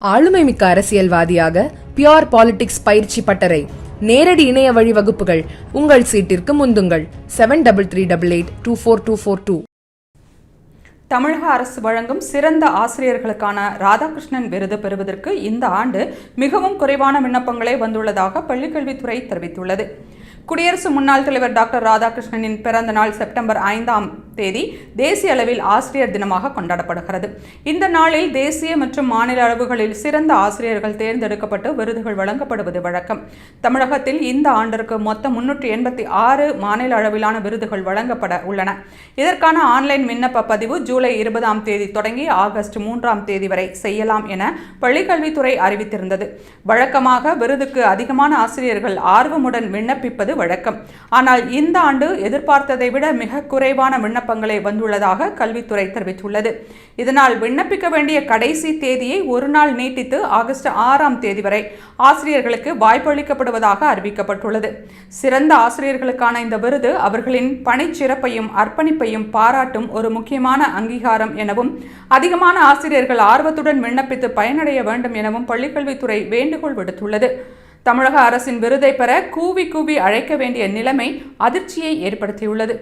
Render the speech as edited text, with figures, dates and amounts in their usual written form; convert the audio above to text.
ஆளுமைமிக்க அரசியல்வாதியாக pure politics பயிற்சி பட்டறை, நேரடி இணைய வழி வகுப்புகள். உங்கள் சீட்டிற்கு முந்துங்கள். 7338824242. தமிழக அரசு வழங்கும் சிறந்த ஆசிரியர்களுக்கான ராதாகிருஷ்ணன் விருது பெறுவதற்கு இந்த ஆண்டு மிகவும் குறைவான விண்ணப்பங்களே வந்துள்ளதாக பள்ளிக்கல்வித்துறை தெரிவித்துள்ளது. குடியரசு முன்னாள் தலைவர் டாக்டர் ராதாகிருஷ்ணனின் பிறந்த நாள் செப்டம்பர் 5ஆம் தேதி தேசிய அளவில் ஆசிரியர் தினமாக கொண்டாடப்படுகிறது. இந்த நாளில் தேசிய மற்றும் மாநில அளவுகளில் சிறந்த ஆசிரியர்கள் தேர்ந்தெடுக்கப்பட்டு விருதுகள் வழங்கப்படுவது வழக்கம். தமிழகத்தில் இந்த ஆண்டிற்கு மொத்தம் 386 மாநில அளவிலான விருதுகள் வழங்கப்பட உள்ளன. இதற்கான ஆன்லைன் விண்ணப்ப பதிவு ஜூலை 20ஆம் தேதி தொடங்கி ஆகஸ்ட் 3ஆம் தேதி வரை செய்யலாம் என பள்ளிக்கல்வித்துறை அறிவித்திருந்தது. வழக்கமாக விருதுக்கு அதிகமான ஆசிரியர்கள் ஆர்வமுடன் விண்ணப்பிப்பது வழக்கம். ஆனால் இந்த ஆண்டு எதிர்பார்த்ததை விட மிக குறைவான விண்ணப்பங்களே வந்துள்ளதாக கல்வித்துறை தெரிவித்துள்ளது. இதனால் விண்ணப்பிக்க வேண்டிய கடைசி தேதியை ஒரு நாள் நீட்டித்து ஆகஸ்ட் 6ஆம் தேதி வரை ஆசிரியர்களுக்கு வாய்ப்பளிக்கப்படுவதாக அறிவிக்கப்பட்டுள்ளது. சிறந்த ஆசிரியர்களுக்கான இந்த விருது அவர்களின் பணிச்சிறப்பையும் அர்ப்பணிப்பையும் பாராட்டும் ஒரு முக்கியமான அங்கீகாரம் எனவும், அதிகமான ஆசிரியர்கள் ஆர்வத்துடன் விண்ணப்பித்து பயனடைய வேண்டும் எனவும் பள்ளிக்கல்வித்துறை வேண்டுகோள் விடுத்துள்ளது. தமிழக அரசின் விருதை பெற கூவி கூவி அழைக்க வேண்டிய நிலைமை அதிர்ச்சியை ஏற்படுத்தியுள்ளது.